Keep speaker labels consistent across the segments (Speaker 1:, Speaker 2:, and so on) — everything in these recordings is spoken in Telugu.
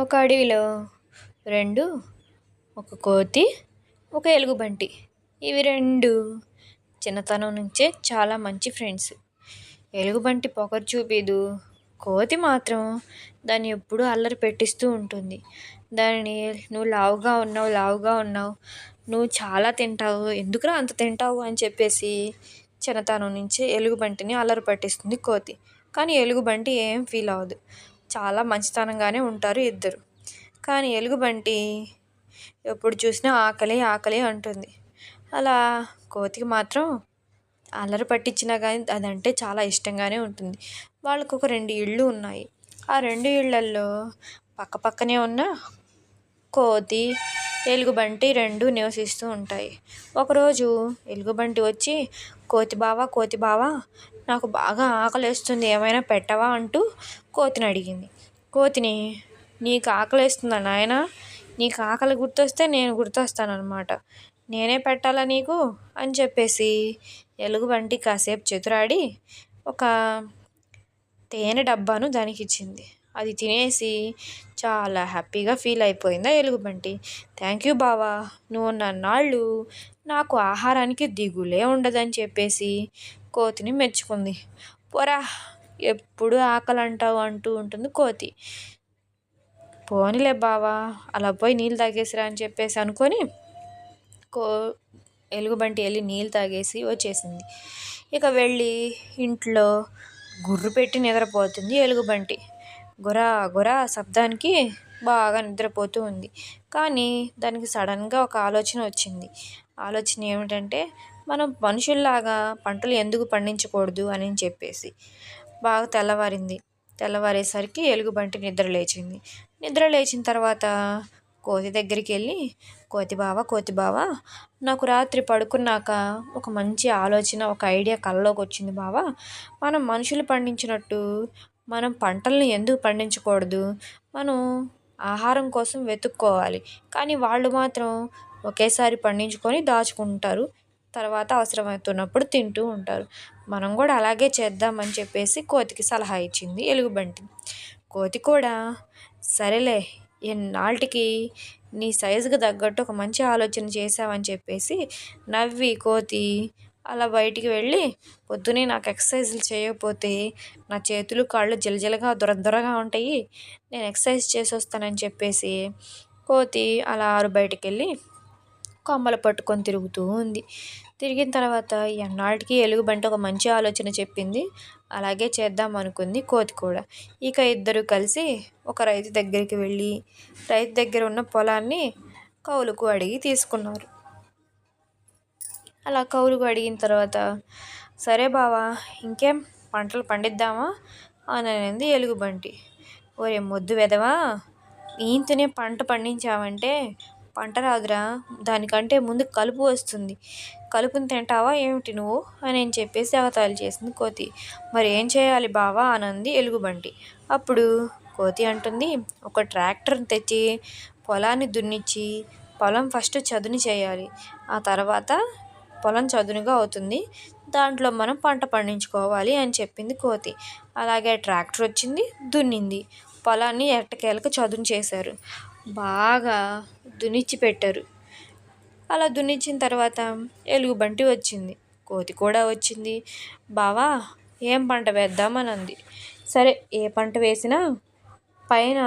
Speaker 1: ఒక అడవిలో రెండు ఒక కోతి ఒక ఎలుగుబంటి ఇవి రెండు చిన్నతనం నుంచే చాలా మంచి ఫ్రెండ్స్. ఎలుగుబంటి పొగరు చూపిదు, కోతి మాత్రం దాన్ని ఎప్పుడూ అల్లరి పెట్టిస్తూ ఉంటుంది. దానిని నువ్వు లావుగా ఉన్నావు, నువ్వు చాలా తింటావు, ఎందుకురా అంత తింటావు అని చెప్పేసి చిన్నతనం నుంచి ఎలుగుబంటిని అల్లరి పట్టిస్తుంది కోతి. కానీ ఎలుగుబంటి ఏం ఫీల్ అవ్వదు, చాలా మంచితనంగానే ఉంటారు ఇద్దరు. కానీ ఎలుగుబంటి ఎప్పుడు చూసినా ఆకలి ఆకలి అంటుంది. అలా కోతికి మాత్రం అల్లరి పట్టించినా కానీ అదంటే చాలా ఇష్టంగానే ఉంటుంది. వాళ్ళకు ఒక 2 ఇళ్ళు ఉన్నాయి. ఆ 2 ఇళ్లల్లో పక్కపక్కనే ఉన్న కోతి ఎలుగుబంటి 2 నివసిస్తూ ఉంటాయి. ఒకరోజు ఎలుగుబంటి వచ్చి కోతి బావా నాకు బాగా ఆకలేస్తుంది, ఏమైనా పెట్టవా అంటూ కోతిని అడిగింది. కోతిని, నీకు ఆకలేస్తుందా నాయనా, నీకు ఆకలి గుర్తొస్తే నేను గుర్తొస్తానన్నమాట, నేనే పెట్టాలా నీకు అని చెప్పేసి ఎలుగుబంటి కాసేపు చతురాడి ఒక తేనె డబ్బాను దానికి ఇచ్చింది. అది తినేసి చాలా హ్యాపీగా ఫీల్ అయిపోయిందా ఎలుగుబంటి. థ్యాంక్ యూ బావా, నువ్వు నన్నాళ్ళు నాకు ఆహారానికి దిగులే ఉండదని చెప్పేసి కోతిని మెచ్చుకుంది. పోరా, ఎప్పుడు ఆకలి అంటావు అంటూ ఉంటుంది కోతి. పోనీలే బావా, అలా పోయి నీళ్ళు తాగేసిరా అని చెప్పేసి అనుకొని ఎలుగుబంటి వెళ్ళి నీళ్ళు తాగేసి వచ్చేసింది. ఇక వెళ్ళి ఇంట్లో గుర్రు పెట్టి నిద్రపోతుంది ఎలుగుబంటి. గురా గురా శబ్దానికి బాగా నిద్రపోతూ ఉంది. కానీ దానికి సడన్గా ఒక ఆలోచన వచ్చింది. ఆలోచన ఏమిటంటే, మనం మనుషుల్లాగా పంటలు ఎందుకు పండించకూడదు అని చెప్పేసి బాగా తెల్లవారింది. తెల్లవారేసరికి ఎలుగుబంటి నిద్ర లేచిన తర్వాత కోతి దగ్గరికి వెళ్ళి, కోతి బావా నాకు రాత్రి పడుకున్నాక ఒక మంచి ఆలోచన, ఒక ఐడియా కల్లోకి వచ్చింది బావా. మనం మనుషులు పండించినట్టు మనం పంటలను ఎందుకు పండించకూడదు, మనం ఆహారం కోసం వెతుక్కోవాలి, కానీ వాళ్ళు మాత్రం ఒకేసారి పండించుకొని దాచుకుంటారు, తర్వాత అవసరమవుతున్నప్పుడు తింటూ ఉంటారు. మనం కూడా అలాగే చేద్దామని చెప్పేసి కోతికి సలహా ఇచ్చింది ఎలుగుబంటి. కోతి కూడా సరేలే, ఎన్నాళ్ళకి నీ సైజుకి తగ్గట్టు ఒక మంచి ఆలోచన చేసావని చెప్పేసి నవ్వి కోతి అలా బయటికి వెళ్ళి, పొద్దునే నాకు ఎక్సర్సైజులు చేయకపోతే నా చేతులు కాళ్ళు జలజలగా దొరదొరగా ఉంటాయి, నేను ఎక్సర్సైజ్ చేసి వస్తానని చెప్పేసి కోతి అలా ఆరు బయటికి వెళ్ళి కొమ్మలు పట్టుకొని తిరుగుతూ ఉంది. తిరిగిన తర్వాత ఎన్నాళ్ళకి ఎలుగుబంటి ఒక మంచి ఆలోచన చెప్పింది, అలాగే చేద్దాం అనుకుంది కోతి కూడా. ఇక ఇద్దరు కలిసి ఒక రైతు దగ్గరికి వెళ్ళి రైతు దగ్గర ఉన్న పొలాన్ని కౌలుకు అడిగి తీసుకున్నారు. అలా కౌలుకు అడిగిన తర్వాత, సరే బావా ఇంకేం పంటలు పండిద్దామా అని అనేది ఎలుగుబంటి. ఒరే మొద్దు వెదవా, ఈంతనే పంట పండించావంటే పంట రాదురా, దానికంటే ముందు కలుపు వస్తుంది, కలుపుని తింటావా ఏమిటి నువ్వు అని చెప్పేసి అవతాలు చేసింది కోతి. మరి ఏం చేయాలి బావా అనంది ఎలుగుబంటి. అప్పుడు కోతి అంటుంది, ఒక ట్రాక్టర్ని తెచ్చి పొలాన్ని దున్నిచ్చి పొలం ఫస్ట్ చదును చేయాలి, ఆ తర్వాత పొలం చదునుగా అవుతుంది, దాంట్లో మనం పంట పండించుకోవాలి అని చెప్పింది కోతి. అలాగే ట్రాక్టర్ వచ్చింది, దున్నింది, పొలాన్ని ఎట్టకేలకు చదును చేశారు, బాగా దున్నిచ్చి పెట్టారు. అలా దున్నిచ్చిన తర్వాత ఎలుగుబంటి వచ్చింది, కోతి కూడా వచ్చింది. బావా ఏం పంట వేద్దామని అంది. సరే, ఏ పంట వేసినా పైన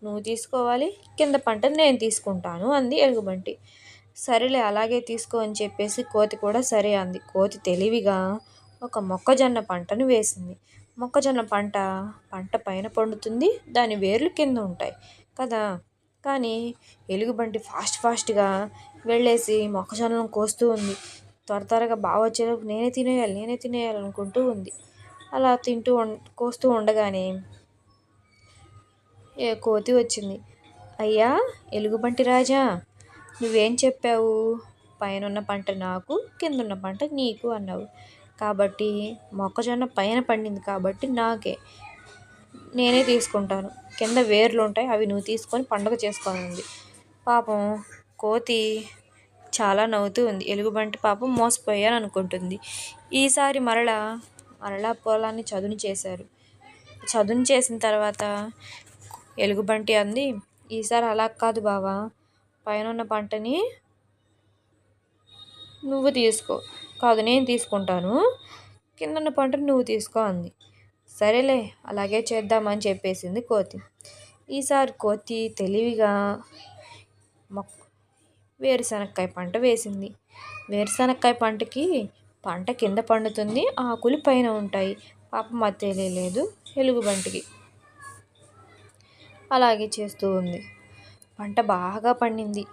Speaker 1: నువ్వు తీసుకోవాలి, కింద పంట నేను తీసుకుంటాను అంది ఎలుగుబంటి. సరేలే అలాగే తీసుకో అని చెప్పేసి కోతి కూడా సరే అంది. కోతి తెలివిగా ఒక మొక్కజొన్న పంటను వేసింది. మొక్కజొన్న పంట పైన పండుతుంది, దాని వేర్లు కింద ఉంటాయి కదా. కానీ ఎలుగుబంటి ఫాస్ట్గా వెళ్ళేసి మొక్కజొన్నలను కోస్తూ ఉంది. త్వరగా బాగా వచ్చేలోపు నేనే తినేయాలి అనుకుంటూ ఉంది. అలా కోస్తూ ఉండగానే కోతి వచ్చింది. అయ్యా ఎలుగుబంటి రాజా, నువ్వేం చెప్పావు, పైన ఉన్న పంట నాకు, కింద ఉన్న పంట నీకు అన్నావు, కాబట్టి మొక్కజొన్న పైన పండింది కాబట్టి నేనే తీసుకుంటాను, కింద వేర్లు ఉంటాయి అవి నువ్వు తీసుకొని పండుగ చేసుకోనుంది. పాపం కోతి చాలా నవ్వుతూ ఉంది. ఎలుగుబంటి పాపం మోసపోయాను అనుకుంటుంది. ఈసారి మరలా పొలాన్ని చదును చేశారు. చదును చేసిన తర్వాత ఎలుగుబంటి అంది, ఈసారి అలా కాదు బావా, పైనున్న పంటని నువ్వు తీసుకో. కాదు, నేను తీసుకుంటాను, కిందన్న పంటను నువ్వు తీసుకో అంది. సరేలే, అలాగే చేద్దామని చెప్పేసింది కోతి. ఈసారి కోతి తెలివిగా మొక్క వేరుశనక్కాయ పంట వేసింది. వేరుశనక్కాయ పంటకి పంట కింద పండుతుంది, ఆకులు పైన ఉంటాయి. పాపం అది తెలియలేదు ఎలుగుబంటికి. అలాగే చేస్తూ ఉంది. పంట బాగా పండింది,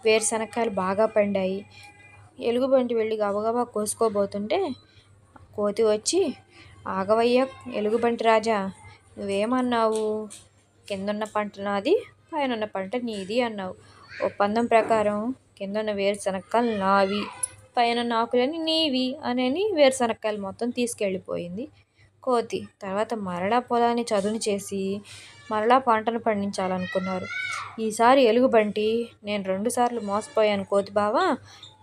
Speaker 1: వేరుశనక్కాయలు బాగా పండాయి. ఎలుగుబంటి వెళ్ళి గబగబా కోసుకోబోతుంటే కోతి వచ్చి, ఆగవయ్యా ఎలుగుబంటి రాజా, నువ్వేమన్నావు? కిందున్న పంట నాది, పైనున్న పంట నీది అన్నావు. ఒప్పందం ప్రకారం కిందున్న వేరుశనక్కాయలు నావి, పైన ఆకులని నీవి అని వేరుశనక్కాయలు మొత్తం తీసుకెళ్ళిపోయింది కోతి. తర్వాత మరలా పొలాన్ని చదును చేసి మరలా పంటను పండించాలనుకున్నారు. ఈసారి ఎలుగుబంటి, నేను 2 సార్లు మోసపోయాను కోతి బావా,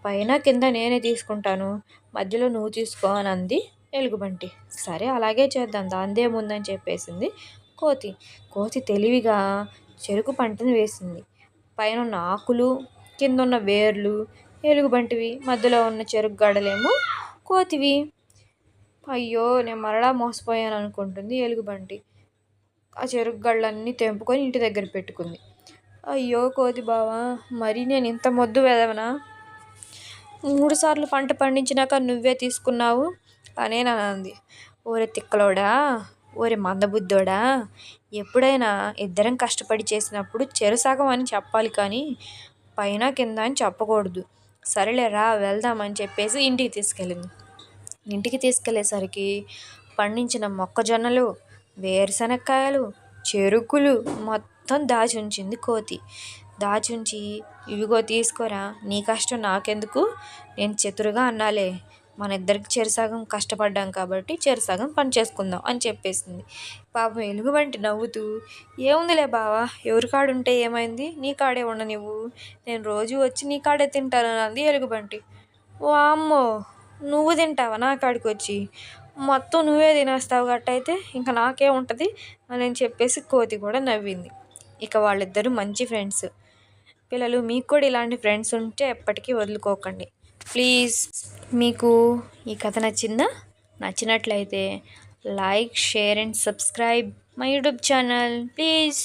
Speaker 1: పైన కింద నేనే తీసుకుంటాను, మధ్యలో నువ్వు తీసుకో అని అంది ఎలుగుబంటి. సరే, అలాగే చేద్దాం, దాందేముందని చెప్పేసింది కోతి. కోతి తెలివిగా చెరుకు పంటను వేసింది. పైన ఉన్న ఆకులు, కింద ఉన్న వేర్లు ఎలుగుబంటివి, మధ్యలో ఉన్న చెరుకు గడలేమో కోతివి. అయ్యో, నేను మరలా మోసపోయాను అనుకుంటుంది ఎలుగుబంటి. ఆ చెరుకు గళ్ళన్నీ తెంపుకొని ఇంటి దగ్గర పెట్టుకుంది. అయ్యో కోతి బావా, మరి నేను ఇంత మొద్దు వెదవనా? 3 సార్లు పంట పండించినాక నువ్వే తీసుకున్నావు అనే అంది. ఓరే తిక్కలోడా, ఓరే మందబుద్ధోడా, ఎప్పుడైనా ఇద్దరం కష్టపడి చేసినప్పుడు చెరుసగం అని చెప్పాలి కానీ పైన కింద అని చెప్పకూడదు. సరేలే రా వెళ్దామని చెప్పేసి ఇంటికి తీసుకెళ్ళింది. ఇంటికి తీసుకెళ్ళేసరికి పండించిన మొక్కజొన్నలు, వేరుశనక్కాయలు, చెరుకులు మొత్తం దాచి ఉంచింది కోతి. దాచుంచి, ఇవిగో తీసుకోరా, నీ కష్టం నాకెందుకు, నేను చతురుగా అన్నాలే, మన ఇద్దరికి చెరుసగం కష్టపడ్డాం కాబట్టి చెరుసగం పని చేసుకుందాం అని చెప్పేసింది. పాపం ఎలుగుబంటి నవ్వుతూ, ఏముందిలే బావా, ఎవరి కాడుంటే ఏమైంది, నీ కాడే ఉండనివ్వు, నేను రోజు వచ్చి నీ కాడే తింటాను అంది ఎలుగుబంటి. వామ్మో, నువ్వు తింటావా నా కాడికి వచ్చి, మొత్తం నువ్వే తినేస్తావు గట్టయితే ఇంకా నాకే ఉంటుంది అని చెప్పేసి కోతి కూడా నవ్వింది. ఇక వాళ్ళిద్దరూ మంచి ఫ్రెండ్స్. పిల్లలు, మీకు కూడా ఇలాంటి ఫ్రెండ్స్ ఉంటే ఎప్పటికీ వదులుకోకండి ప్లీజ్. మీకు ఈ కథ నచ్చినట్లయితే like, share and subscribe my YouTube channel please.